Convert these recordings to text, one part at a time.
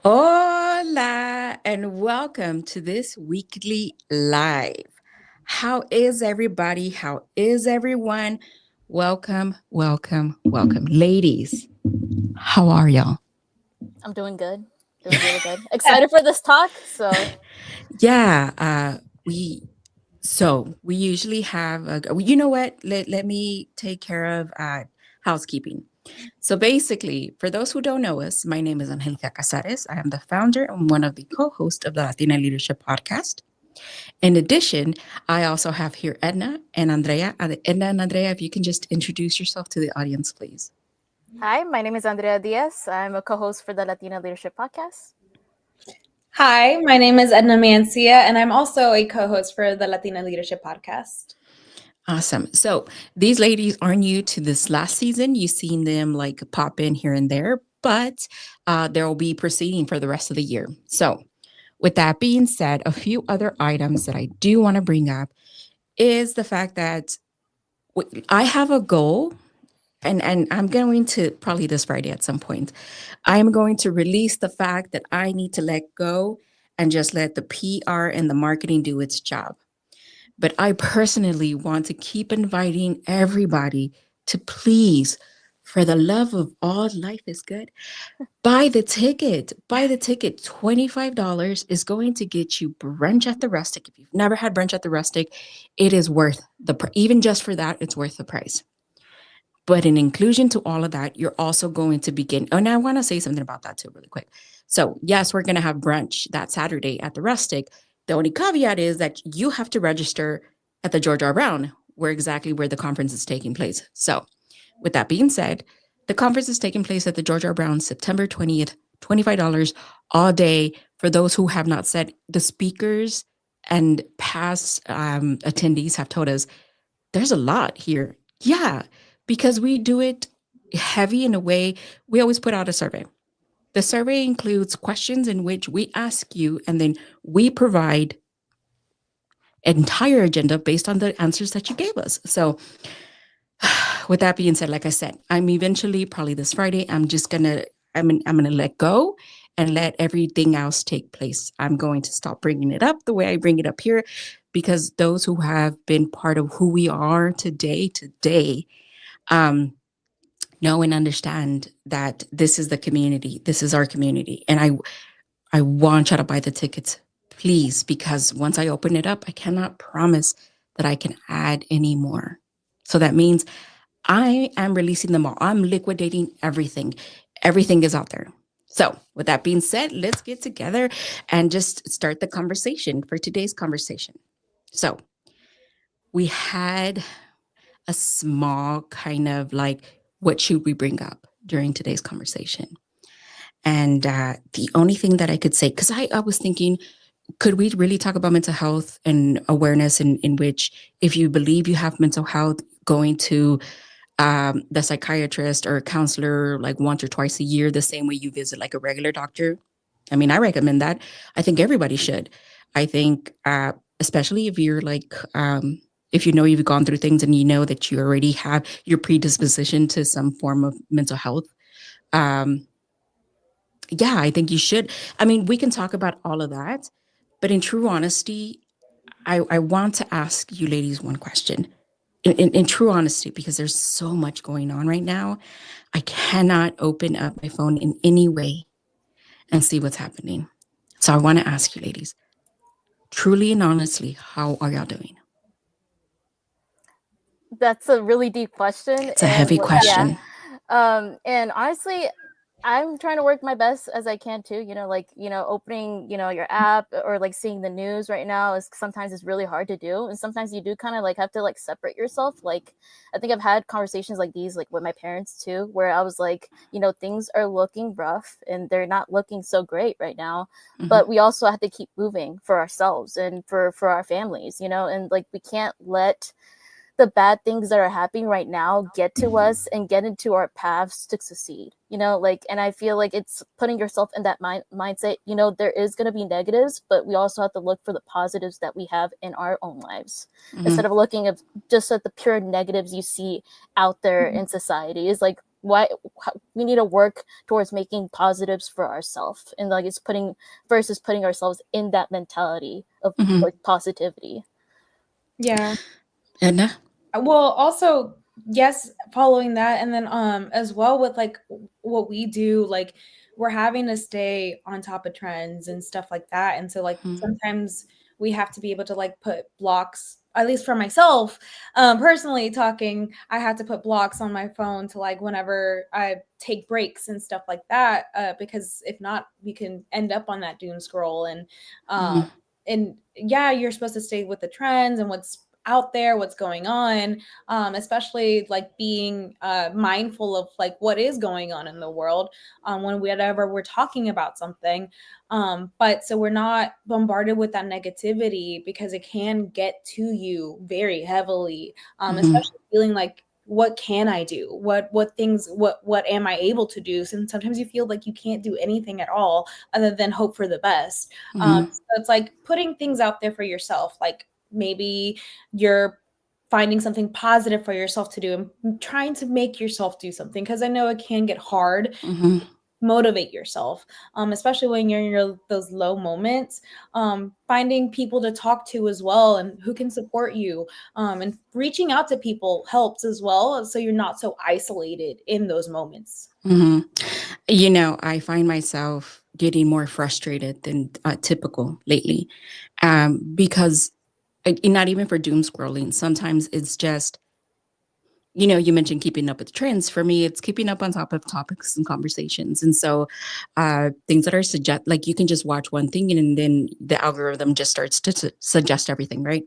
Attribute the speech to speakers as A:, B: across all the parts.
A: Hola, and welcome to this weekly live. How is everybody? How is everyone? Welcome, welcome, welcome. Ladies, how are y'all?
B: I'm doing good. Doing really good. Excited for this talk. So
A: Yeah, we usually have you know what? Let me take care of housekeeping. So basically, for those who don't know us, my name is Angelica Casares. I am the founder and one of the co-hosts of the Latina Leadership Podcast. In addition, I also have here Edna and Andrea. Edna and Andrea, if you can just introduce yourself to the audience, please.
B: hi, my name is Andrea Diaz. I'm a co-host for the Latina Leadership Podcast.
C: Hi, my name is Edna Mancia, and I'm also a co host for the Latina Leadership Podcast.
A: Awesome. So these ladies are new to this last season. You've seen them like pop in here and there, but there will be proceeding for the rest of the year. So, with that being said, a few other items that I do want to bring up is the fact that I have a goal, and I'm going to probably this Friday at some point. I am going to release the fact that I need to let go and just let the PR and the marketing do its job. But I personally want to keep inviting everybody to please, for the love of all life is good, buy the ticket. Buy the ticket. $25 is going to get you brunch at the Rustic. If you've never had brunch at the Rustic, it is worth even just for that, it's worth the price. But in inclusion to all of that, you're also going to begin. Oh, and I want to say something about that too, really quick. So, yes, we're going to have brunch that Saturday at the Rustic. The only caveat is that you have to register at the George R. Brown, where the conference is taking place. So, with that being said, the conference is taking place at the George R. Brown September 20th, $25 all day. For those who have not said, the speakers and past attendees have told us there's a lot here. Yeah, because we do it heavy in a way. We always put out a survey. The survey includes questions in which we ask you, and then we provide an entire agenda based on the answers that you gave us. So, with that being said, like I said, I'm eventually probably this Friday. I'm gonna let go and let everything else take place. I'm going to stop bringing it up the way I bring it up here, because those who have been part of who we are today, um, know and understand that this is the community. This is our community, and I want you to buy the tickets, please, because once I open it up, I cannot promise that I can add any more. So that means I am releasing them all. I'm liquidating everything. Everything is out there. So, with that being said, let's get together and just start the conversation for today's conversation. So, we had a small kind of like, what should we bring up during today's conversation? And the only thing that I could say, because I was thinking, could we really talk about mental health and awareness in which, if you believe you have mental health, going to the psychiatrist or counselor like once or twice a year, the same way you visit like a regular doctor. I mean, I recommend that. I think everybody should. I think, especially if you're like, if you know you've gone through things and you know that you already have your predisposition to some form of mental health. Um, yeah, I think you should. I mean, we can talk about all of that, but in true honesty, I want to ask you ladies one question. In true honesty, because there's so much going on right now, I cannot open up my phone in any way and see what's happening. So I want to ask you, ladies, truly and honestly, how are y'all doing?
B: That's a really deep question,
A: It's a
B: and
A: heavy question.
B: and honestly, I'm trying to work my best as I can too. Opening your app or like seeing the news right now is sometimes it's really hard to do, and sometimes you do kind of like have to like separate yourself. Like, I think I've had conversations like these like with my parents too, where I was like, things are looking rough and they're not looking so great right now, but we also have to keep moving for ourselves and for our families, and like we can't let the bad things that are happening right now get to us and get into our paths to succeed, you know, like, and I feel like it's putting yourself in that mindset, you know, there is going to be negatives, but we also have to look for the positives that we have in our own lives,
A: Mm-hmm.
B: instead of looking at just at the pure negatives you see out there in society. Is like, why we need to work towards making positives for ourselves, and like it's putting versus putting ourselves in that mentality of
A: Mm-hmm.
B: like positivity.
C: Yeah.
A: Edna?
C: Well, also, yes, following that, and then as well with like what we do, like we're having to stay on top of trends and stuff like that. And so like
A: Mm-hmm.
C: sometimes we have to be able to like put blocks, at least for myself, personally talking, I have to put blocks on my phone to like whenever I take breaks and stuff like that, because if not, we can end up on that doom scroll.
A: Mm-hmm.
C: And yeah, you're supposed to stay with the trends and what's out there, what's going on, especially like being mindful of like what is going on in the world, when whenever we're talking about something. But so we're not bombarded with that negativity, because it can get to you very heavily,
A: Mm-hmm.
C: especially feeling like, what can I do? What things, what am I able to do? And sometimes you feel like you can't do anything at all other than hope for the best.
A: Mm-hmm.
C: So it's like putting things out there for yourself, like maybe you're finding something positive for yourself to do and trying to make yourself do something, because I know it can get hard.
A: Mm-hmm.
C: Motivate yourself, especially when you're in those low moments. Finding people to talk to as well, and who can support you, and reaching out to people helps as well, so you're not so isolated in those moments.
A: Mm-hmm. You know, I find myself getting more frustrated than typical lately, because not even for doom scrolling. Sometimes it's just, you know, you mentioned keeping up with trends. For me, it's keeping up on top of topics and conversations. And so things that are like you can just watch one thing and then the algorithm just starts to suggest everything, right?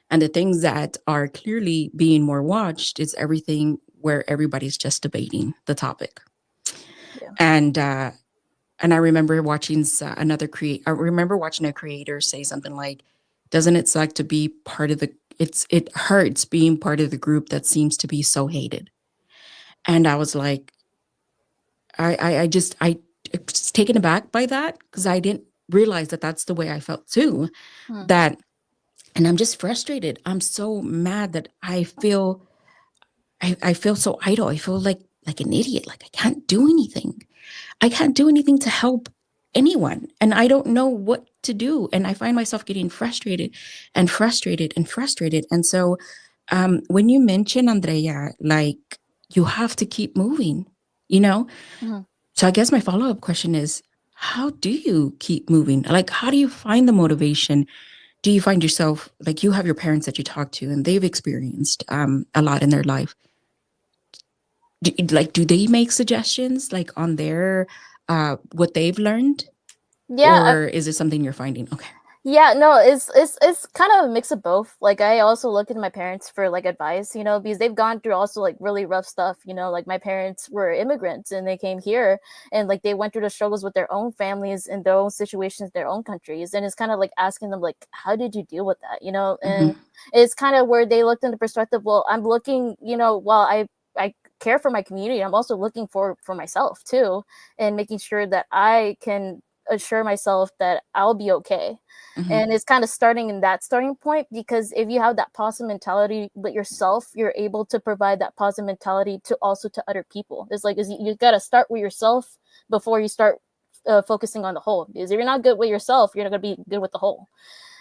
A: And the things that are clearly being more watched is everything where everybody's just debating the topic.
B: Yeah.
A: And I remember watching I remember watching a creator say something like, "Doesn't it suck to be part of the? It hurts being part of the group that seems to be so hated." And I was like, I was taken aback by that because I didn't realize that that's the way I felt too.
B: Hmm.
A: That, and I'm just frustrated. I'm so mad that I feel so idle. I feel like an idiot. Like I can't do anything. I can't do anything to help anyone. And I don't know what to do. And I find myself getting frustrated and frustrated and frustrated. And so when you mention, Andrea, like you have to keep moving, you know?
B: Mhm.
A: So I guess my follow up question is, how do you keep moving? Like, how do you find the motivation? Do you find yourself like you have your parents that you talk to and they've experienced a lot in their life? Do they make suggestions like on their what they've learned,
B: Yeah,
A: or is it something you're finding? Okay.
B: yeah, no, it's kind of a mix of both. Like I also look at my parents for like advice, you know, because they've gone through also like really rough stuff, you know, like my parents were immigrants and they came here and like they went through the struggles with their own families and their own situations, their own countries. And it's kind of like asking them like, how did you deal with that? You know,
A: Mm-hmm.
B: and it's kind of where they looked into perspective, well, I'm looking, you know, while I care for my community, I'm also looking for myself too, and making sure that I can assure myself that I'll be okay.
A: Mm-hmm.
B: And it's kind of starting in that starting point, because if you have that positive mentality with yourself, you're able to provide that positive mentality to also to other people. It's like you got to start with yourself before you start focusing on the whole, because if you're not good with yourself, you're not going to be good with the whole.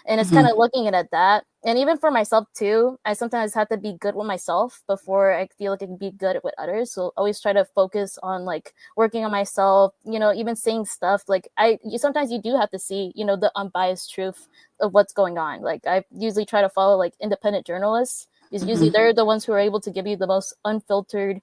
B: And it's kind
A: Mm-hmm.
B: of looking at that. And even for myself too, I sometimes have to be good with myself before I feel like I can be good with others. So always try to focus on like working on myself, you know, even saying stuff like sometimes you do have to see, you know, the unbiased truth of what's going on. Like I usually try to follow like independent journalists, because usually
A: Mm-hmm.
B: they're the ones who are able to give you the most unfiltered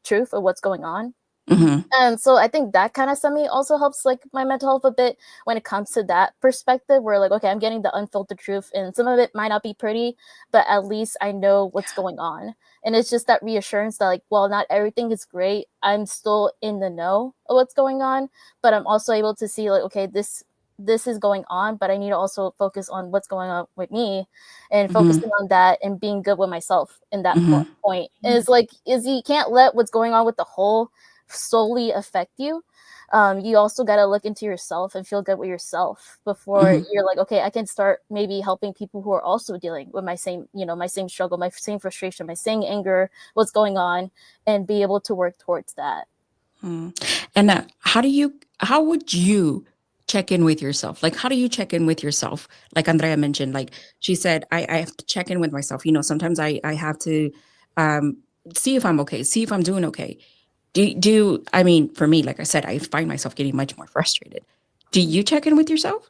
B: truth of what's going on.
A: Mm-hmm.
B: And so I think that kind of semi also helps like my mental health a bit when it comes to that perspective, where like, okay, I'm getting the unfiltered truth and some of it might not be pretty, but at least I know what's going on. And it's just that reassurance that like, well, not everything is great. I'm still in the know of what's going on, but I'm also able to see like, okay, this is going on, but I need to also focus on what's going on with me and
A: Mm-hmm.
B: focusing on that and being good with myself in that
A: Mm-hmm.
B: point. Is like, is you can't let what's going on with the whole solely affect you. You also got to look into yourself and feel good with yourself before
A: Mm-hmm.
B: you're like, okay, I can start maybe helping people who are also dealing with my same, my same struggle, my same frustration, my same anger, what's going on, and be able to work towards that.
A: And how would you check in with yourself? Like, how do you check in with yourself? Like Andrea mentioned, like she said, I have to check in with myself. Sometimes I have to um, see if I'm okay, see if I'm doing okay. I mean, for me, like I said, I find myself getting much more frustrated. Do you check in with yourself?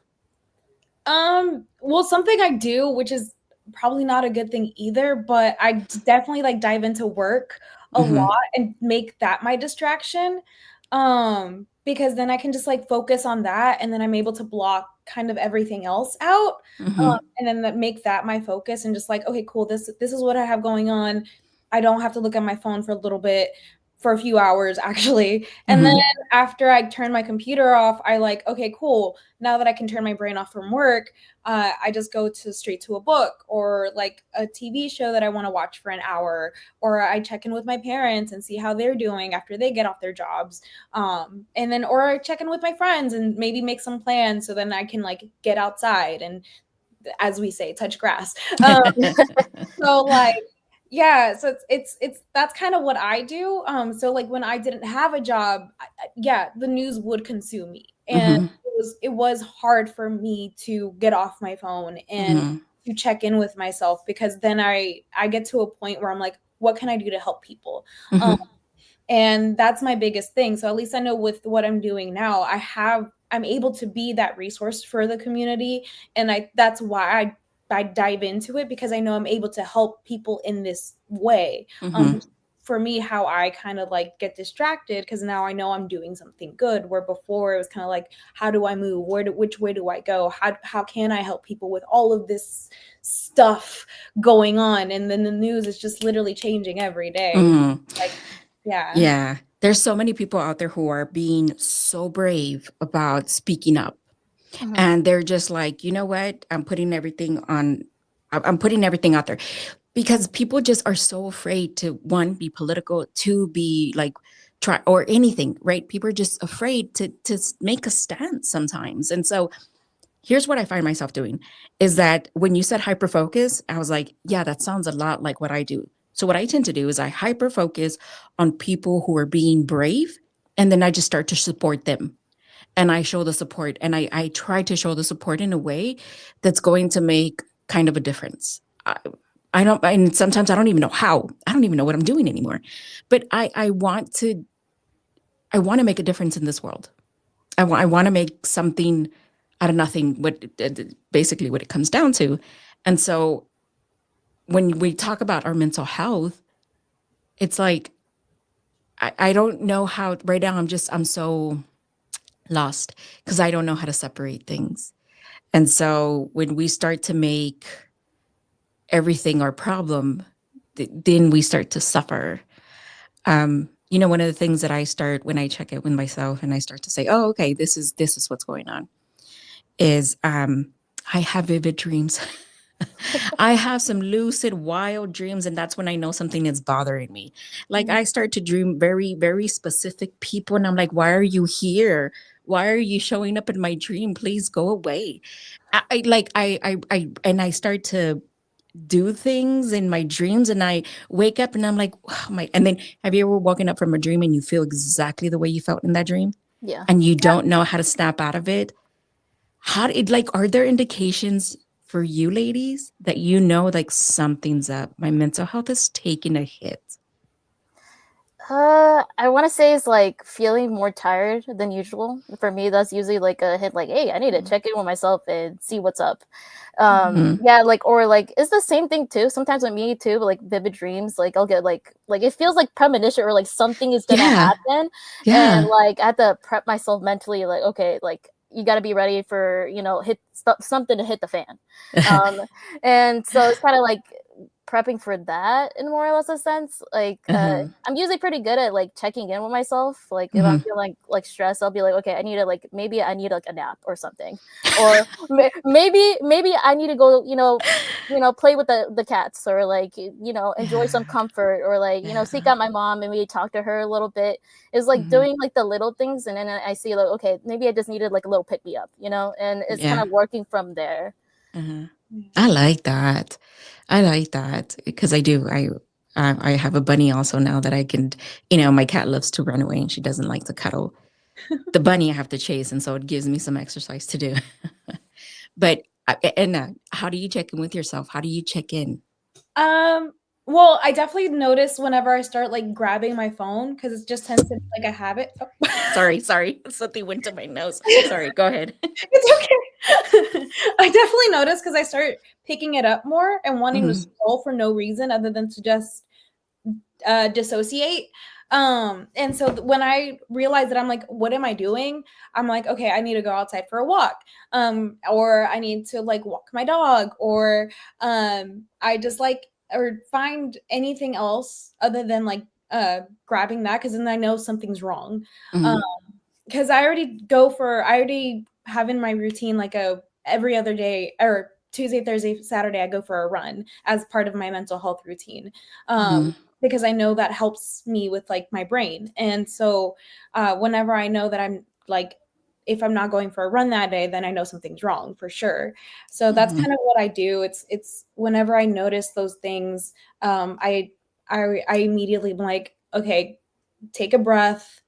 C: Well, something I do, which is probably not a good thing either, but I definitely like dive into work a
A: Mm-hmm.
C: lot and make that my distraction. Because then I can just like focus on that and then I'm able to block kind of everything else out.
A: Mm-hmm.
C: And then make that my focus and just like, okay, cool, this is what I have going on. I don't have to look at my phone for a little bit, for a few hours actually. And then
A: Mm-hmm.
C: after I turn my computer off, I like, okay, cool. Now that I can turn my brain off from work, I just go to straight to a book or like a TV show that I want to watch for an hour, or I check in with my parents and see how they're doing after they get off their jobs. And then, or I check in with my friends and maybe make some plans so then I can like get outside and, as we say, touch grass. So like, yeah, so it's that's kind of what I do. So like when I didn't have a job, yeah, the news would consume me, and
A: Mm-hmm.
C: it was hard for me to get off my phone and
A: Mm-hmm.
C: to check in with myself, because then I get to a point where I'm like, what can I do to help people? Um,
A: Mm-hmm.
C: and that's my biggest thing. So at least I know with what I'm doing now, I'm able to be that resource for the community, and that's why I dive into it, because I know I'm able to help people in this way.
A: Mm-hmm.
C: For me, how I kind of like get distracted, because now I know I'm doing something good, where before it was kind of like, how do I move, which way do I go, how can I help people with all of this stuff going on, and then the news is just literally changing every day.
A: Mm-hmm.
C: Like, yeah.
A: Yeah. There's so many people out there who are being so brave about speaking up.
B: Mhm.
A: And they're just like, you know what? I'm putting everything out there, because people just are so afraid to, one, be political, two, be like try or anything, right? People are just afraid to make a stand sometimes. And so here's what I find myself doing is that when you said hyper focus, I was like, yeah, that sounds a lot like what I do. So what I tend to do is I hyper focus on people who are being brave, and then I just start to support them, and I show the support, and I try to show the support in a way that's going to make kind of a difference. I don't, and sometimes I don't even know how. I don't even know what I'm doing anymore. But I want to make a difference in this world. I want to make something out of nothing. Basically what it comes down to. And so when we talk about our mental health, it's like I don't know how. Right now I'm so lost because I don't know how to separate things. And so when we start to make everything our problem, then we start to suffer. One of the things that I start when I check it with myself and I start to say, oh, okay, this is what's going on, is I have vivid dreams. I have some lucid, wild dreams, and that's when I know something is bothering me. Like I start to dream very, very specific people, and I'm like, why are you here? Why are you showing up in my dream? Please go away. And I start to do things in my dreams, and I wake up and I'm like, oh my. And then have you ever woken up from a dream and you feel exactly the way you felt in that dream,
B: Yeah.
A: and you don't know how to snap out of it? Are there indications for you ladies that like something's up? My mental health is taking a hit.
B: I want to say it's like feeling more tired than usual. For me, that's usually like a hint, like, hey, I need to check in with myself and see what's up.
A: Mhm.
B: Yeah, like, or like it's the same thing too. Sometimes with me too, like vivid dreams, like I'll get like it feels like premonition, or like something is gonna
A: Yeah.
B: happen, and
A: Yeah.
B: like I have to prep myself mentally, like, okay, like you got to be ready for hit something to hit the fan. Um, and so it's kind of like prepping for that in more or less a sense. Like
A: Uh-huh.
B: I'm usually pretty good at like checking in with myself. Like if I'm
A: Mhm.
B: feeling like stressed, I'll be like, okay, I need to like maybe I need like a nap or something, or maybe I need to go, play with the cats, or like enjoy
A: Yeah.
B: some comfort, or like seek
A: Yeah.
B: out my mom and maybe talk to her a little bit. Is like
A: Mhm.
B: doing like the little things, and then I see like, okay, maybe I just needed like a little pick me up, and it's kind
A: Yeah.
B: of working from there.
A: Uh-huh. I like that. I like that because I do. I have a bunny also now that I can. My cat loves to run away and she doesn't like to cuddle. The bunny I have to chase, and so it gives me some exercise to do. But and how do you check in with yourself? How do you check in?
C: Um, well, I definitely notice whenever I start like grabbing my phone because it just tends to be like a habit. Oh.
A: Sorry, something went to my nose. Sorry, go ahead.
C: It's okay. I definitely notice because I start picking it up more and wanting to
A: Mhm.
C: scroll for no reason other than to just dissociate. And so when I realize that, I'm like, what am I doing? I'm like, okay, I need to go outside for a walk. Or I need to like walk my dog, or I just like, or find anything else other than like grabbing that, because then I know something's wrong. Um,
A: Mhm.
C: because I already have in my routine like a every other day, or Tuesday, Thursday, Saturday, I go for a run as part of my mental health routine.
A: Mhm.
C: Because I know that helps me with like my brain. And so whenever I know that I'm like, if I'm not going for a run that day, then I know something's wrong for sure. So that's
A: Mhm.
C: kind of what I do. It's whenever I notice those things, um, I I immediately am like, okay, take a breath.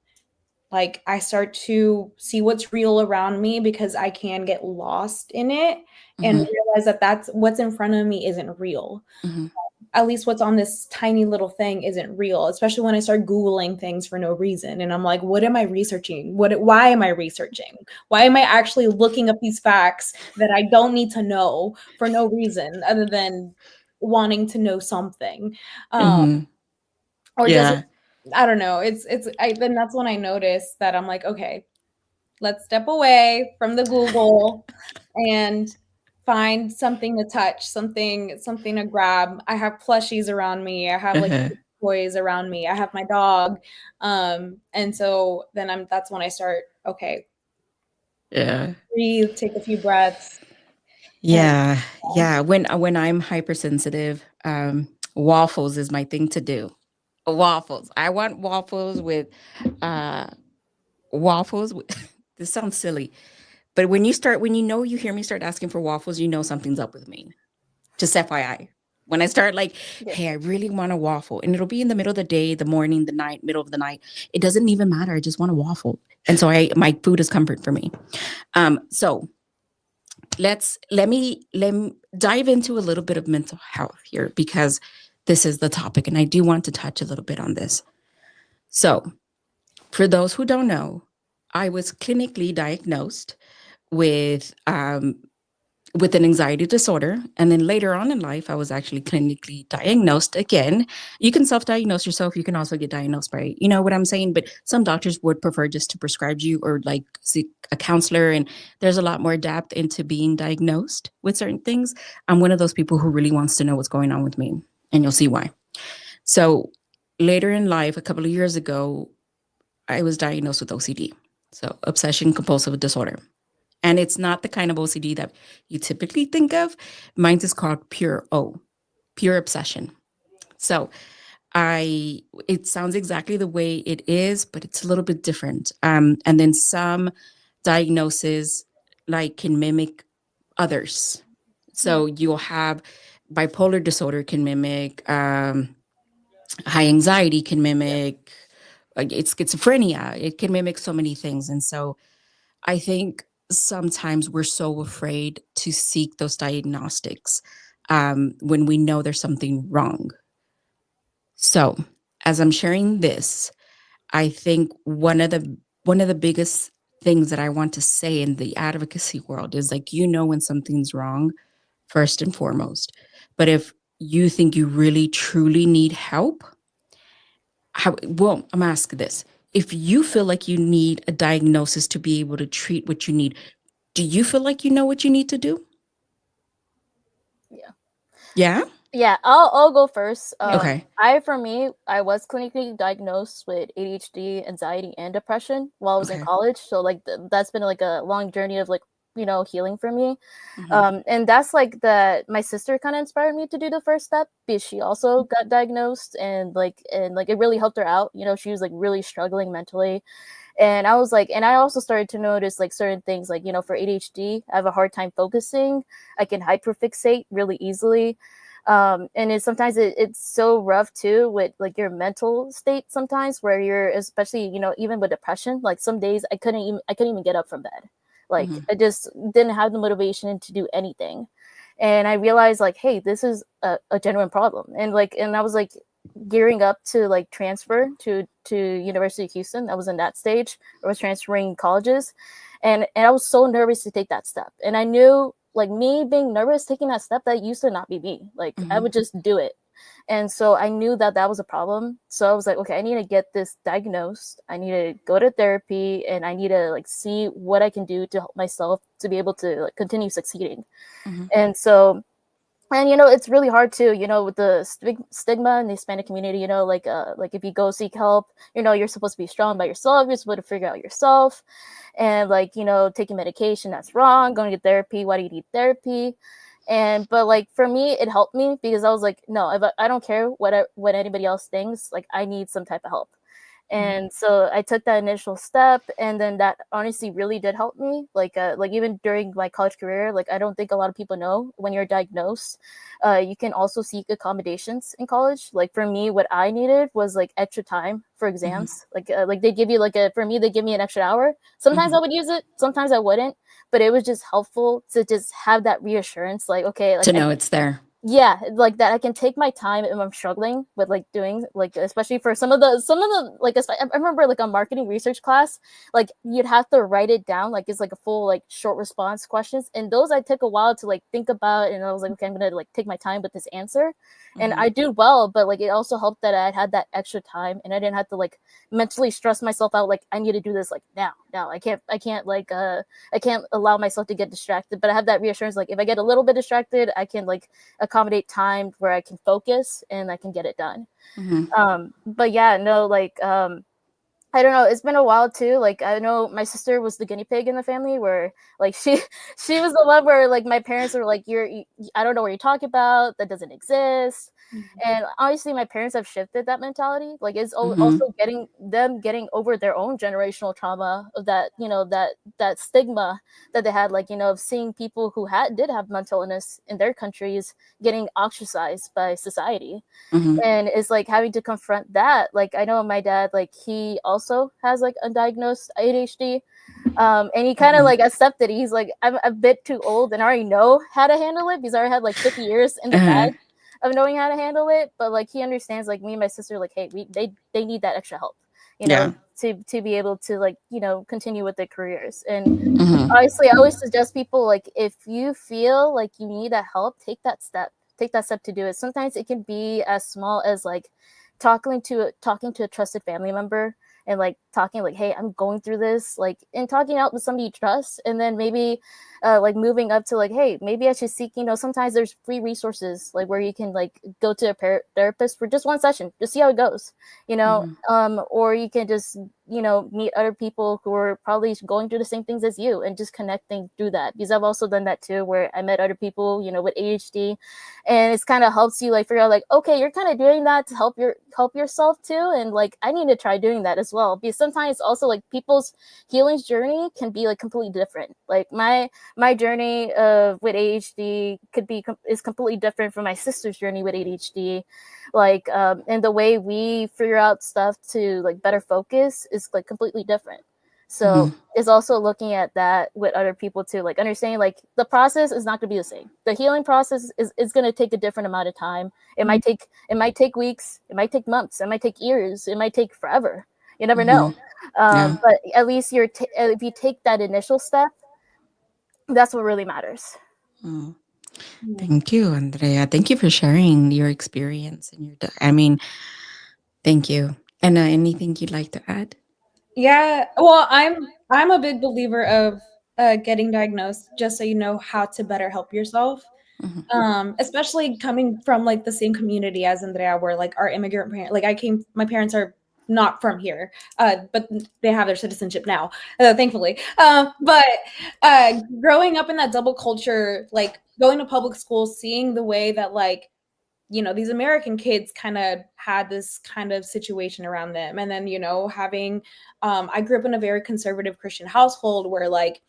C: Like I start to see what's real around me because I can get lost in it and
A: Mhm.
C: realize that that's what's in front of me isn't real.
A: Mhm.
C: At least what's on this tiny little thing isn't real, especially when I start Googling things for no reason. And I'm like, what am I researching? Why am I researching? Why am I actually looking up these facts that I don't need to know for no reason other than wanting to know something?
A: Mhm.
C: Or just,
A: Yeah.
C: I don't know. Then that's when I notice that I'm like, okay, let's step away from the Google and find something to touch, something to grab. I have plushies around me. I have like
A: Uh-huh.
C: toys around me. I have my dog. And so then that's when I start, okay,
A: Yeah.
C: breathe, take a few breaths. And
A: Yeah. Yeah. When I'm hypersensitive, waffles is my thing to do. Waffles. I want waffles with uh waffles with, this sounds silly, but when you hear me start asking for waffles, you know something's up with me. Just FYI. When I start like,
B: Yeah.
A: hey, I really want a waffle, and it'll be in the middle of the day, the morning, the night, middle of the night. It doesn't even matter. I just want a waffle. And so my food is comfort for me. So let me dive into a little bit of mental health here because this is the topic, and I do want to touch a little bit on this. So, for those who don't know, I was clinically diagnosed with with an anxiety disorder. And then later on in life, I was actually clinically diagnosed again. You can self diagnose yourself. You can also get diagnosed by, you know what I'm saying? But some doctors would prefer just to prescribe you or like seek a counselor. And there's a lot more depth into being diagnosed with certain things. I'm one of those people who really wants to know what's going on with me. And you'll see why. So later in life, a couple of years ago, I was diagnosed with OCD. So obsession compulsive disorder. And it's not the kind of OCD that you typically think of. Mine is called pure O, pure obsession. So it sounds exactly the way it is, but it's a little bit different. And then some diagnoses like can mimic others. So you'll have bipolar disorder can mimic, high anxiety can mimic, it's schizophrenia. It can mimic so many things. And so I think sometimes we're so afraid to seek those diagnostics when we know there's something wrong. So, as I'm sharing this, I think one of the biggest things that I want to say in the advocacy world is like when something's wrong first and foremost. But if you think you really truly need help, I'm asking this. If you feel like you need a diagnosis to be able to treat what you need, do you feel like you know what you need to do?
B: Yeah.
A: Yeah?
B: Yeah, I'll go first.
C: Yeah.
A: Okay.
B: For me, I was clinically diagnosed with ADHD, anxiety, and depression while I was in
A: Okay.
B: college. So like that's been like a long journey of like healing for me.
A: Hmm.
B: And that's like that. My sister kind of inspired me to do the first step because she also got diagnosed, and it really helped her out. She was like really struggling mentally, and I was like, and I also started to notice like certain things, like for ADHD, I have a hard time focusing. I can hyperfixate really easily. And sometimes it's so rough too with like your mental state sometimes, where you're, especially even with depression, like some days I couldn't even get up from bed. Like
A: Hmm.
B: I just didn't have the motivation to do anything. And I realized like, hey, this is a genuine problem. And I was like gearing up to like transfer to University of Houston. I was in that stage. I was transferring colleges, and I was so nervous to take that step. And I knew, like, me being nervous taking that step, that used to not be me. Like I
A: Hmm.
B: would just do it. And so I knew that that was a problem. So I was like, okay, I need to get this diagnosed. I need to go to therapy, and I need to like see what I can do to help myself to be able to like continue succeeding.
A: Hmm.
B: And so, and it's really hard too, with the stigma in the Hispanic community. Like if you go seek help, you're supposed to be strong by yourself. You're supposed to figure out yourself, and like taking medication, that's wrong. Going to therapy, why do you need therapy? And but like for me, it helped me because I was like, no, if I don't care what anybody else thinks. Like I need some type of help. And so I took that initial step, and then that honestly really did help me. Like even during my college career, like I don't think a lot of people know, when you're diagnosed, you can also seek accommodations in college. Like for me, what I needed was like extra time for
A: Hmm.
B: exams. Like they give you like a for me they give me an extra hour. Sometimes
A: Hmm.
B: I would use it, sometimes I wouldn't, but it was just helpful to just have that reassurance. Like okay, like
A: To know it's there.
B: yeah, like that I can take my time if I'm struggling with like doing, like especially for some of the like I remember like a marketing research class, like you'd have to write it down, like it's like a full like short response questions, and those I took a while to like think about, and I was like, okay, I'm gonna like take my time with this answer. And
A: Hmm.
B: I do well, but like it also helped that I had that extra time, and I didn't have to like mentally stress myself out, like I need to do this like now I can't like I can't allow myself to get distracted. But I have that reassurance, like if I get a little bit distracted, I can like accommodate time where I can focus and I can get it done.
A: Hmm.
B: But yeah, no, like I don't know. It's been a while too. Like I know my sister was the guinea pig in the family, where like she was the one where like my parents were like, I don't know what you're talking about. That doesn't exist." And obviously, my parents have shifted that mentality. Like it's
A: Hmm.
B: also getting over their own generational trauma of that, that stigma that they had, like of seeing people who did have mental illness in their countries getting ostracized by society.
A: Hmm.
B: And it's like having to confront that. Like I know my dad, like he also has like undiagnosed ADHD. And he kind of
A: Hmm.
B: like accepted it. He's like, I'm a bit too old and I already know how to handle it because I already had like 50 years in the
A: Uh-huh.
B: bag of knowing how to handle it. But like he understands, like me and my sister, like, hey, they need that extra help,
A: Yeah.
B: to be able to like continue with their careers. And
A: Hmm.
B: honestly, I always suggest people, like if you feel like you need that help, take that step. Take that step to do it. Sometimes it can be as small as like talking to a trusted family member, and like talking like, hey, I'm going through this, like, and talking out with somebody you trust. And then maybe like moving up to like, hey, maybe I should seek, sometimes there's free resources like where you can like go to a therapist for just one session, just see how it goes,
A: Hmm.
B: or you can just meet other people who are probably going through the same things as you, and just connecting through that. Because I've also done that too, where I met other people with ADHD, and it's kind of helps you like figure out like, okay, you're kind of doing that to help yourself too, and like I need to try doing that as well. Because sometimes also like people's healing journey can be like completely different. Like my journey with ADHD is completely different from my sister's journey with ADHD. Like and the way we figure out stuff to like better focus is like completely different.
A: Hmm.
B: So it's also looking at that with other people too, like understanding like the process is not going to be the same. The healing process is going to take a different amount of time. It might take weeks, it might take months, it might take years, it might take forever. You never
A: Hmm.
B: know.
A: Yeah.
B: But at least if you take that initial step, that's what really matters.
A: Mm. Thank you, Andrea. Thank you for sharing your experience and I mean, thank you. And anything you'd like to add?
C: Yeah, well, I'm a big believer of getting diagnosed just so you know how to better help yourself.
A: Mhm.
C: Especially coming from like the same community as Andrea, where like our immigrant parents, like my parents are not from here, but they have their citizenship now, thankfully. But growing up in that double culture, like going to public school, seeing the way that like these American kids kind of had this kind of situation around them, and then having I grew up in a very conservative Christian household where like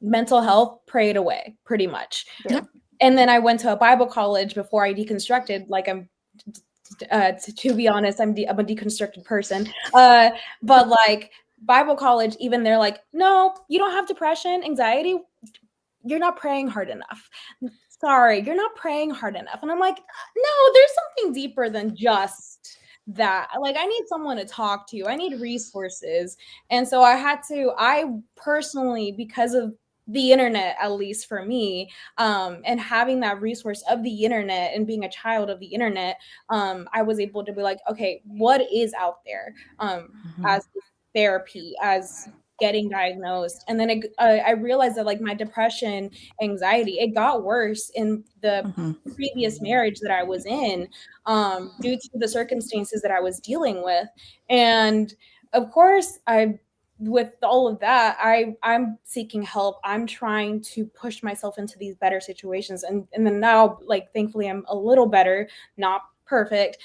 C: mental health prayed away pretty much.
B: Yeah.
A: Yep.
C: And then I went to a Bible college before I deconstructed. Like to be honest, I'm a deconstructed person. But like Bible college, even they're like, no, you don't have depression, anxiety. You're not praying hard enough. Sorry, you're not praying hard enough. And I'm like, no, there's something deeper than just that. Like, I need someone to talk to. I need resources. And so I personally, because of the internet, at least for me, and having that resource of the internet and being a child of the internet, I was able to be like, okay, what is out there
A: Mhm.
C: as therapy, as getting diagnosed. And then I realized that like my depression, anxiety, it got worse in the
A: Mhm.
C: previous marriage that I was in, due to the circumstances that I was dealing with. And of course, with all of that, I'm seeking help. I'm trying to push myself into these better situations. And then now, like thankfully I'm a little better, not perfect,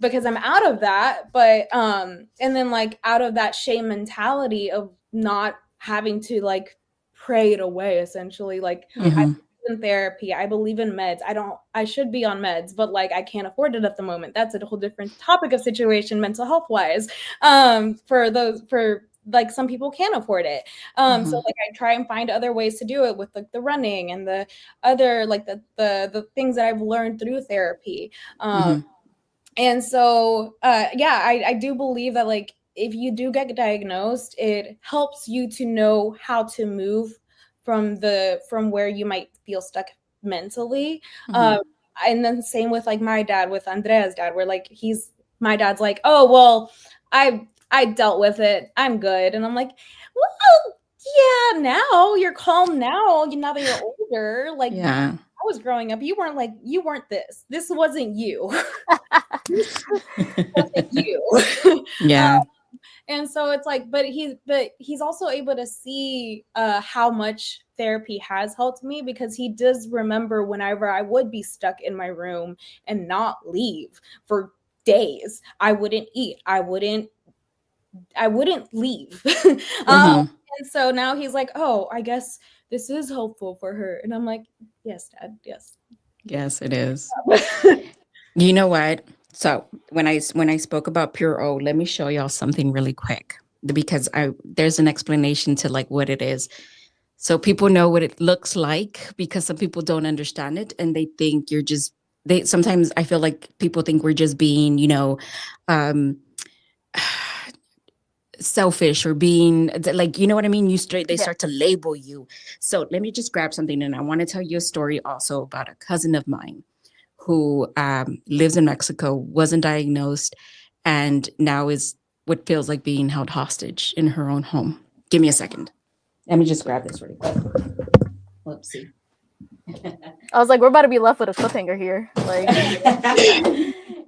C: because I'm out of that. But and then like out of that shame mentality of not having to like pray it away, essentially. Like I
A: Mhm.
C: believe in therapy, I believe in meds. I should be on meds, but like I can't afford it at the moment. That's a whole different topic of situation mental health wise. For like some people can't afford it. So
A: Mhm.
C: like I try and find other ways to do it with like the running and the other like the things that I've learned through therapy. um
A: Mhm.
C: and so yeah, I do believe that like if you do get diagnosed, it helps you to know how to move from where you might feel stuck mentally. um
A: Mhm.
C: and then same with like my dad, with Andrea's dad, where like my dad's like, oh well, I dealt with it, I'm good. And I'm like, well, yeah, now you're calm, now that you're older. Like when
A: Yeah.
C: I was growing up, you weren't this wasn't you. This wasn't you.
A: Yeah.
C: And so it's like, but he's also able to see how much therapy has helped me, because he does remember whenever I would be stuck in my room and not leave for days. I wouldn't eat, I wouldn't leave. um,
A: Mhm.
C: and so now he's like, oh, I guess this is helpful for her. And I'm like, yes, Dad, yes.
A: Yes, it is. You know what? So when I spoke about Pure O, let me show y'all something really quick because I there's an explanation to like what it is. So people know what it looks like because some people don't understand it and they think you're just they sometimes I feel like people think we're just being, um selfish or being like, you know what I mean? They
B: Yeah.
A: start to label you. So let me just grab something and I want to tell you a story also about a cousin of mine who lives in Mexico, wasn't diagnosed, and now is what feels like being held hostage in her own home. Give me a second. Let me just grab this really quick. Whoopsie.
B: I was like, we're about to be left with a cliffhanger here. Like,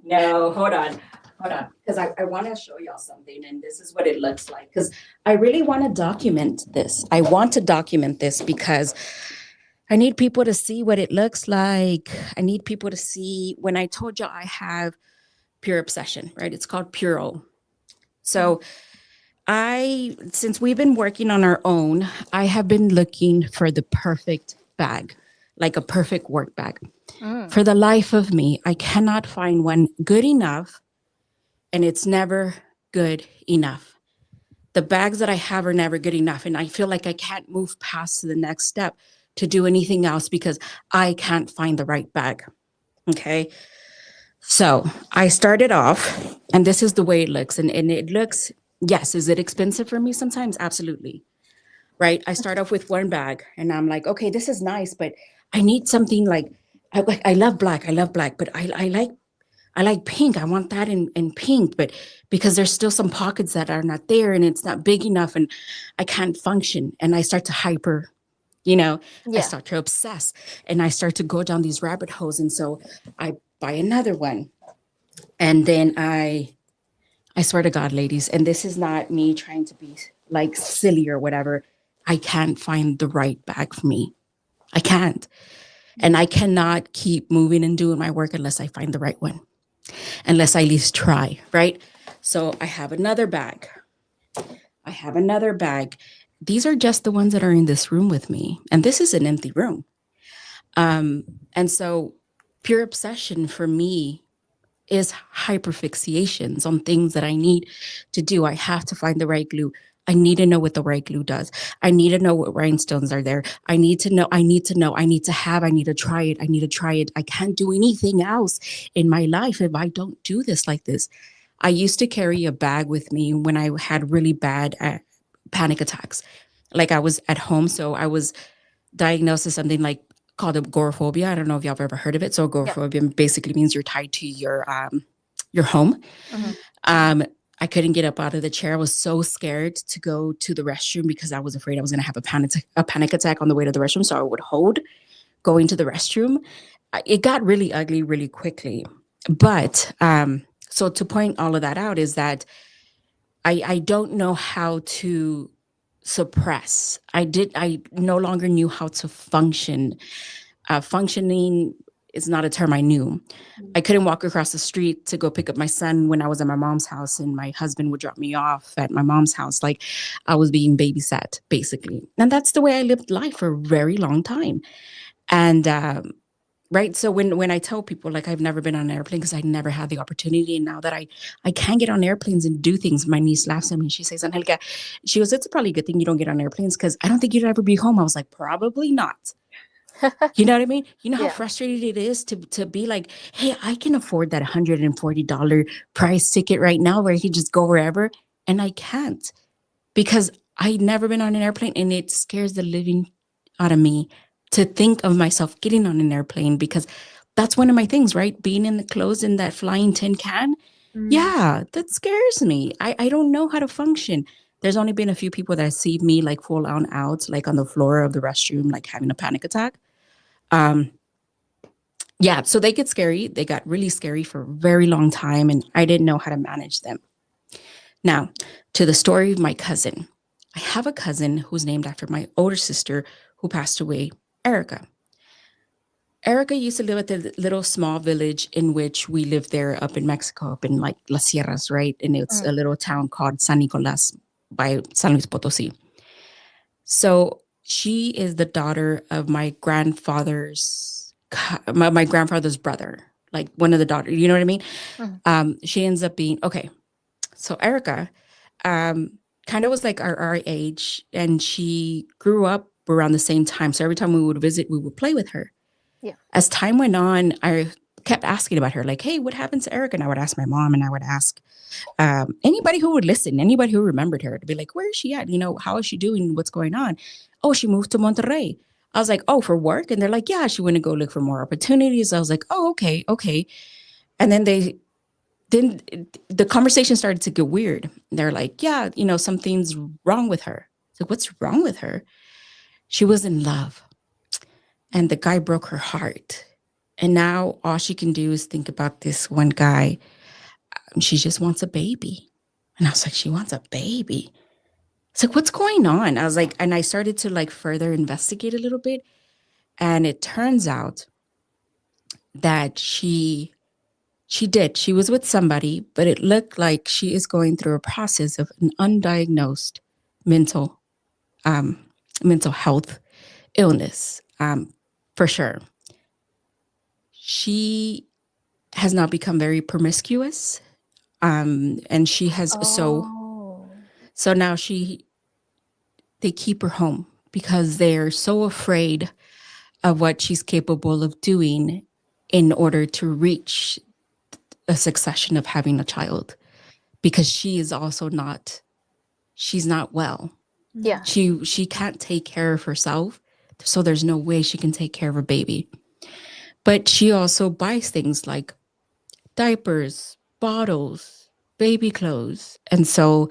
A: No, hold on. Hold on. Because I want to show y'all something, and this is what it looks like. Because I really want to document this. I want to document this because I need people to see what it looks like. I need people to see when I told y'all I have Pure Obsession, right? It's called Puro. So since we've been working on our own, I have been looking for the perfect bag, like a perfect work bag.
B: mm,
A: For the life of me, I cannot find one good enough, and it's never good enough. The bags that I have are never good enough, and I feel like I can't move past to the next step to do anything else because I can't find the right bag. Okay. So I started off, and this is the way it looks. And it looks, yes, is it expensive for me sometimes? Absolutely. Right. I start off with one bag and I'm like, okay, this is nice, but I need something like, I love black. I love black, but I like pink. I want that in pink, but because there's still some pockets that are not there and it's not big enough and I can't function. And I start to hyper You know, I
B: Yeah.
A: start to obsess and I start to go down these rabbit holes. And so I buy another one. And then I swear to God, ladies, and this is not me trying to be like silly or whatever. I can't find the right bag for me. I can't. And I cannot keep moving and doing my work unless I find the right one, unless I at least try, right? So I have another bag. I have another bag. These are just the ones that are in this room with me. And this is an empty room. And so pure obsession for me is hyperfixations on things that I need to do. I have to find the right glue. I need to know what the right glue does. I need to know what rhinestones are there. I need to know, I need to know, I need to have, I need to try it. I need to try it. I can't do anything else in my life if I don't do this like this. I used to carry a bag with me when I had really bad panic attacks. Like I was at home, so I was diagnosed as something like called agoraphobia. I don't know if y'all have ever heard of it. So
B: Yeah.
A: agoraphobia basically means you're tied to your home.
B: Mhm.
A: Um, I couldn't get up out of the chair. I was so scared to go to the restroom because I was afraid I was going to have a panic attack on the way to the restroom. So I would hold going to the restroom. It got really ugly really quickly. But so to point all of that out is that I don't know how to suppress. I no longer knew how to function. Functioning is not a term I knew. I couldn't walk across the street to go pick up my son when I was at my mom's house, and my husband would drop me off at my mom's house. Like I was being babysat, basically. And that's the way I lived life for a very long time. And right, so when I tell people like I've never been on an airplane because I never had the opportunity, and now that I can get on airplanes and do things, my niece laughs at me. She says, "Angelica," she goes, "It's probably a good thing you don't get on airplanes because I don't think you'd ever be home." I was like, "Probably not." You know what I mean? You know how
B: Yeah.
A: frustrated it is to be like, hey, I can afford that $140 price ticket right now where I can just go wherever. And I can't because I've never been on an airplane and it scares the living out of me to think of myself getting on an airplane because that's one of my things, right? Being in the clothes in that flying tin can. Yeah, that scares me. I don't know how to function. There's only been a few people that see me like full on out, like on the floor of the restroom, like having a panic attack. Um, yeah, so they get scary. They got really scary for a very long time, and I didn't know how to manage them. Now, to the story of my cousin. I have a cousin who's named after my older sister who passed away, Erica. Erica used to live at the little small village in which we lived there up in Mexico, up in like Las Sierras, right? And it's a
B: Mm.
A: little town called San Nicolas by San Luis Potosi. So she is the daughter of my grandfather's brother, like one of the daughters. You know what I mean?
B: Mhm.
A: She ends up being okay. So Erica, kind of was like our age, and she grew up around the same time. So every time we would visit, we would play with her.
B: Yeah.
A: As time went on, I kept asking about her, like, "Hey, what happened to Erica?" And I would ask my mom, and I would ask anybody who would listen, anybody who remembered her, to be like, "Where is she at? You know, how is she doing? What's going on?" "Oh, she moved to Monterrey." I was like, "Oh, for work?" And they're like, "Yeah, she went to go look for more opportunities." I was like, "Oh, okay, okay." And then the conversation started to get weird. They're like, "Yeah, you know, something's wrong with her." So what's wrong with her? She was in love, and the guy broke her heart. And now all she can do is think about this one guy. She just wants a baby. And I was like, she wants a baby. It's like, what's going on? I was like, and I started to like further investigate a little bit. And it turns out that she was with somebody, but it looked like she is going through a process of an undiagnosed mental um, mental health illness, for sure. She has now become very promiscuous, and she has
B: Oh.
A: so now they keep her home because they're so afraid of what she's capable of doing in order to reach a succession of having a child, because she is also not she's not well.
B: Yeah.
A: She can't take care of herself, so there's no way she can take care of a baby. But she also buys things like diapers, bottles, baby clothes. And so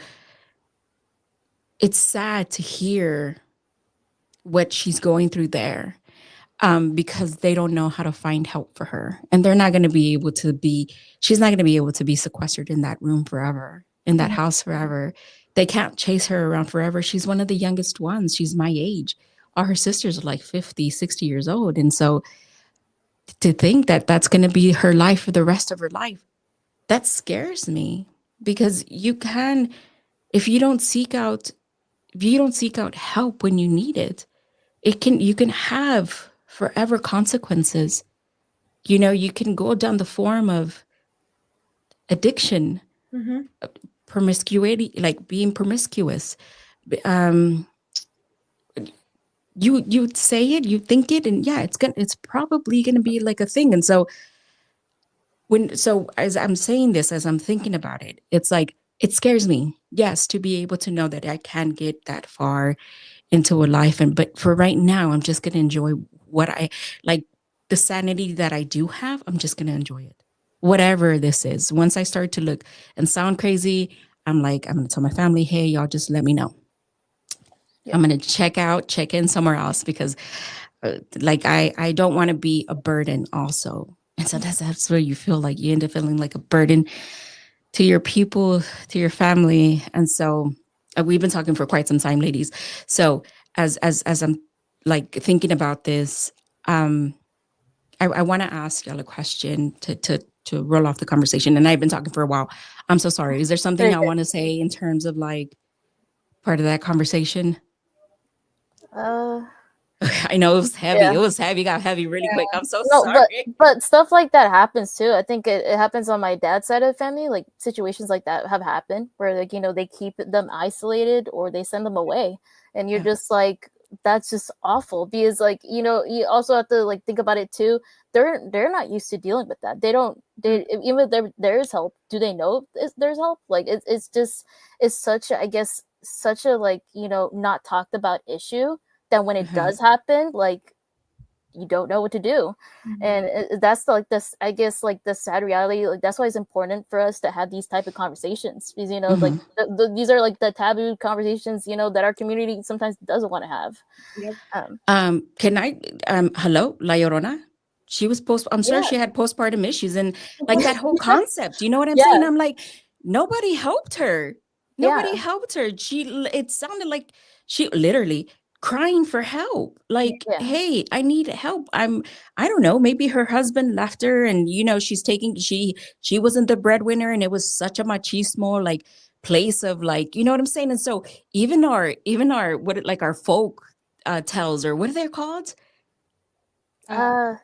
A: it's sad to hear what she's going through there, because they don't know how to find help for her. And they're not going to be able to be, she's not going to be able to be sequestered in that room forever, in that
C: Mhm.
A: house forever. They can't chase her around forever. She's one of the youngest ones. She's my age. All her sisters are like 50, 60 years old. And so to think that that's going to be her life for the rest of her life, that scares me, because you can, if you don't seek out, if you don't seek out help when you need it, you can have forever consequences. You know, you can go down the form of addiction,
C: Mhm.
A: promiscuity, like being promiscuous. Um, you say it, you think it, and yeah, it's probably gonna be like a thing. And so as I'm saying this, as I'm thinking about it, it's like it scares me. Yes, to be able to know that I can get that far into a life, and but for right now, I'm just gonna enjoy what I like, the sanity that I do have. I'm just gonna enjoy it, whatever this is. Once I start to look and sound crazy, I'm gonna tell my family, hey, y'all, just let me know.
B: Yeah.
A: I'm gonna check in somewhere else, because like I don't want to be a burden also. And so that's where you feel like you end up feeling like a burden to your people, to your family. And so we've been talking for quite some time, ladies. So as I'm like thinking about this, I want to ask y'all a question to roll off the conversation. And I've been talking for a while. I'm so sorry. Is there something
B: Very
A: y'all want to say in terms of like part of that conversation?
B: good.
A: I know it was heavy.
B: Yeah.
A: It was heavy. Got heavy really quick. I'm so
B: No,
A: sorry.
B: but stuff like that happens too. I think it happens on my dad's side of the family. Like situations like that have happened where like they keep them isolated or they send them away, and you're
A: Yeah.
B: just like that's just awful because like you also have to like think about it too. They're not used to dealing with that. They don't. They even if there is help. Do they know there's help? Like it's just it's such I guess such a like not talked about issue that when it
A: Uh-huh.
B: does happen like you don't know what to do.
C: Mhm.
B: And that's like this I guess like the sad reality, like that's why it's important for us to have these type of conversations because like
A: Hmm.
B: these are like the taboo conversations that our community sometimes doesn't want to have.
C: Yep.
B: um
A: Can I, hello, La Llorona? She was I'm sure
B: yeah.
A: she had postpartum issues and like that whole concept. You know what I'm
B: Yeah.
A: saying? I'm like, nobody helped her. Nobody
B: Yeah.
A: helped her. It sounded like she literally crying for help. Like,
B: Yeah.
A: hey, I need help. I don't know, maybe her husband left her and, she wasn't the breadwinner and it was such a machismo, like place of like, you know what I'm saying? And so like our folk tells, or what are they called?
C: Uh,
B: uh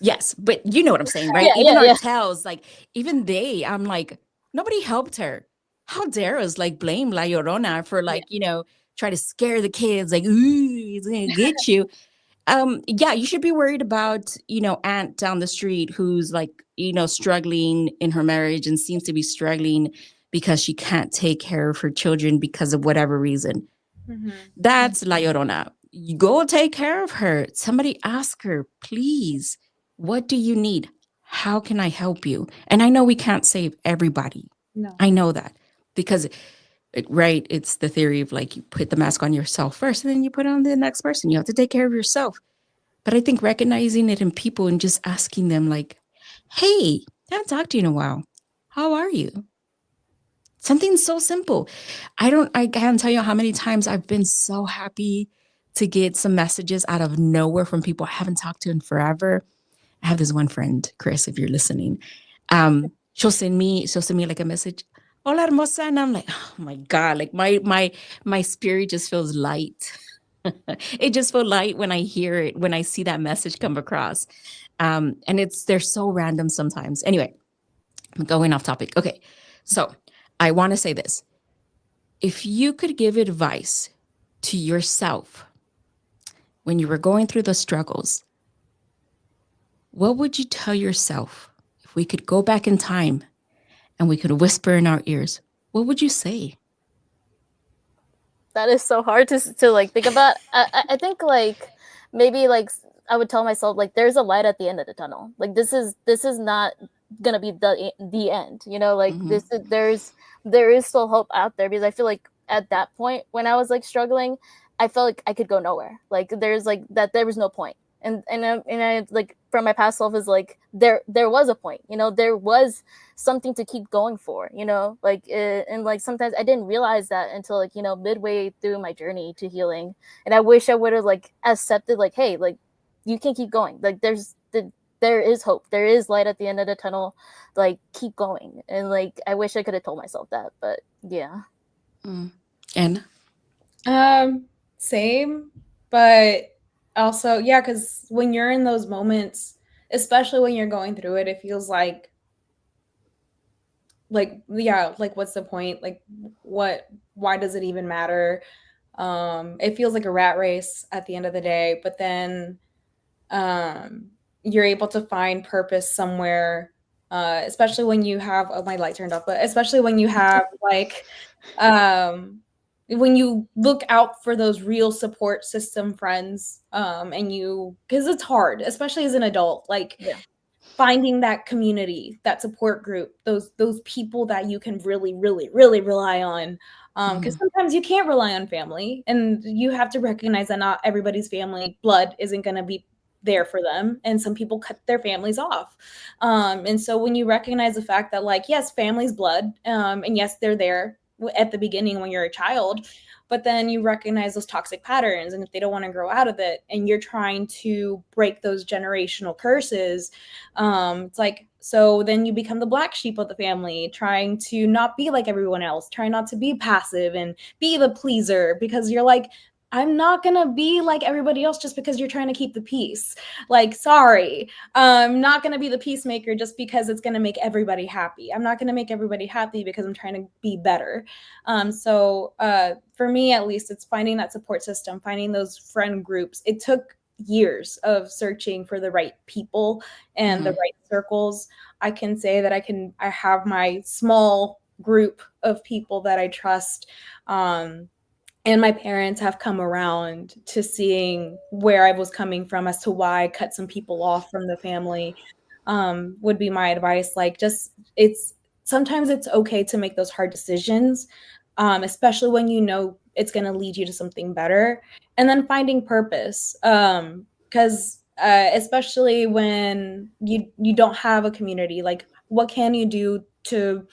A: Yes, but you know what I'm saying, right?
B: yeah,
A: Even
B: yeah,
A: our
B: yeah,
A: tells, like even they, I'm like, nobody helped her. How dare us like blame La Llorona for
C: yeah.
A: like, try to scare the kids, like, ooh, it's gonna get you. Yeah, you should be worried about, aunt down the street who's like, struggling in her marriage and seems to be struggling because she can't take care of her children because of whatever reason.
C: Mhm.
A: That's La Llorona. You go take care of her. Somebody ask her, please, what do you need? How can I help you? And I know we can't save everybody.
C: No.
A: I know that because, right, it's the theory of like you put the mask on yourself first and then you put it on the next person. You have to take care of yourself. But I think recognizing it in people and just asking them, like, hey, I haven't talked to you in a while. How are you? Something so simple. I can't tell you how many times I've been so happy to get some messages out of nowhere from people I haven't talked to in forever. I have this one friend, Chris, if you're listening. She'll send me like a message. Hola hermosa. And I'm like, oh my God, like my spirit just feels light. It just feels light when I hear it, when I see that message come across. And they're so random sometimes. Anyway, I'm going off topic. Okay. So I want to say this. If you could give advice to yourself when you were going through the struggles, what would you tell yourself? If we could go back in time and we could whisper in our ears, what would you say?
B: that is so hard to like think about. I think like maybe like I would tell myself like there's a light at the end of the tunnel. Like this is not gonna be the end. Like
A: Mm-hmm.
B: there is still hope out there because I feel like at that point when I was like struggling, I felt like I could go nowhere. Like there's like that there was no point. And I like from my past self is like there was a point, you know, there was something to keep going for, you know, like and like sometimes I didn't realize that until like, you know, midway through my journey to healing. And I wish I would have like accepted like, hey, like you can keep going, like there is hope, there is light at the end of the tunnel, like keep going. And like I wish I could have told myself that, but yeah.
A: Mm. And
C: Same, but also, yeah, because when you're in those moments, especially when you're going through it, it feels yeah, like what's the point? Like why does it even matter? It feels like a rat race at the end of the day, but then um you're able to find purpose somewhere, especially when you have, oh, my light turned off, but especially when you have like um when you look out for those real support system friends, and you, because it's hard, especially as an adult, like
B: Yeah.
C: finding that community, that support group, those people that you can really, really, really rely on. Because sometimes you can't rely on family, and you have to recognize that not everybody's family blood isn't going to be there for them, and some people cut their families off. And so when you recognize the fact that, like, yes, family's blood, and yes, they're there at the beginning when you're a child, but then you recognize those toxic patterns, and if they don't want to grow out of it, and you're trying to break those generational curses, it's like, so then you become the black sheep of the family, trying to not be like everyone else, trying not to be passive and be the pleaser, because you're like, I'm not gonna be like everybody else just because you're trying to keep the peace. Like, sorry, I'm not gonna be the peacemaker just because it's gonna make everybody happy. I'm not gonna make everybody happy because I'm trying to be better. For me, at least, it's finding that support system, finding those friend groups. It took years of searching for the right people and the right circles. I can say that I have my small group of people that I trust. And my parents have come around to seeing where I was coming from as to why I cut some people off from the family. Would be my advice. Like, just, it's sometimes it's okay to make those hard decisions, especially when you know it's going to lead you to something better. And then finding purpose, because especially when you don't have a community, like, what can you do to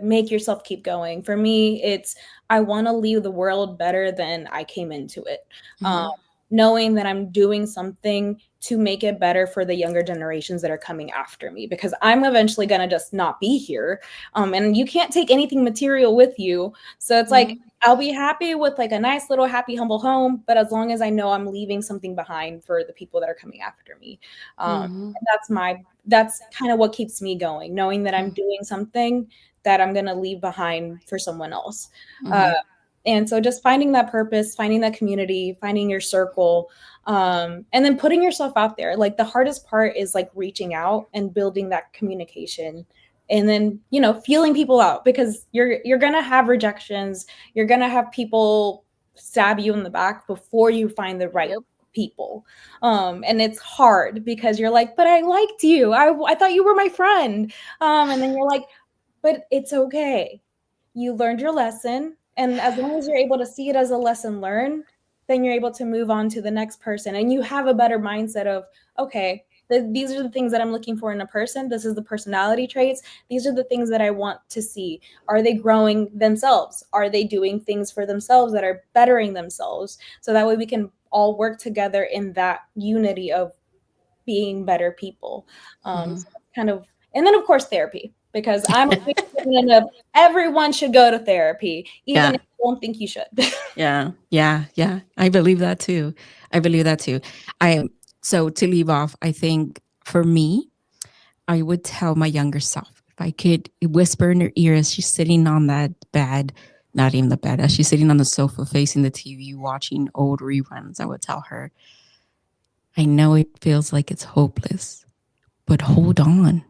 C: make yourself keep going? For me, it's, I want to leave the world better than I came into it. Knowing that I'm doing something to make it better for the younger generations that are coming after me, because I'm eventually going to just not be here. And you can't take anything material with you. So it's like, I'll be happy with like a nice little happy, humble home, but as long as I know I'm leaving something behind for the people that are coming after me. And that's kind of what keeps me going, knowing that I'm doing something that I'm going to leave behind for someone else. And so just finding that purpose, finding that community, finding your circle, and then putting yourself out there. Like, the hardest part is like reaching out and building that communication, and then, you know, feeling people out, because you're going to have rejections. You're going to have people stab you in the back before you find the right people. And it's hard because you're like, but I liked you. I thought you were my friend. And then you're like, but it's okay. You learned your lesson. And as long as you're able to see it as a lesson learned, then you're able to move on to the next person. And you have a better mindset of, okay, these are the things that I'm looking for in a person. This is the personality traits. These are the things that I want to see. Are they growing themselves? Are they doing things for themselves that are bettering themselves? So that way we can all work together in that unity of being better people. So kind of, and then of course therapy, because I'm a big fan of everyone should go to therapy, even if you don't think you should.
A: Yeah. I believe that too. So to leave off, I think for me, I would tell my younger self, if I could whisper in her ear as she's sitting on that bed, not even the bed, as she's sitting on the sofa facing the TV watching old reruns, I would tell her, I know it feels like it's hopeless, but hold on.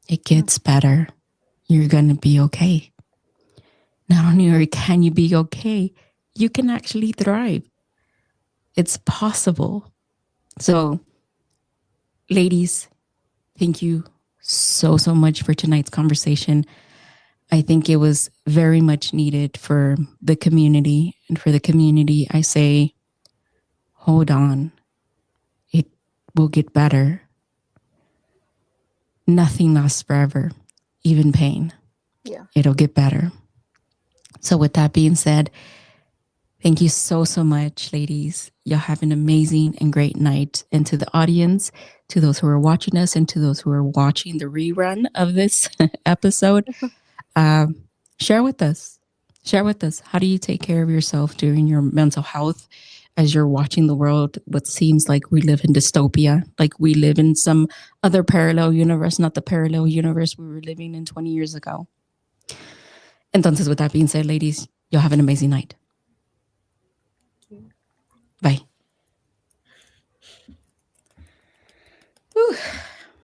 A: It gets better. You're going to be okay. Not only can you be okay, you can actually thrive. It's possible. So, ladies, thank you so much for tonight's conversation. I think it was very much needed for the community. And for the community, I say, hold on. It will get better. Nothing lasts forever, even pain.
B: Yeah.
A: It'll get better. So, with that being said, thank you so, so much, ladies. Y'all have an amazing and great night. And to the audience, to those who are watching us, and to those who are watching the rerun of this episode, share with us. Share with us. How do you take care of yourself during your mental health as you're watching the world? What seems like we live in dystopia, like we live in some other parallel universe, not the parallel universe we were living in 20 years ago. Entonces, with that being said, ladies, y'all have an amazing night. Bye.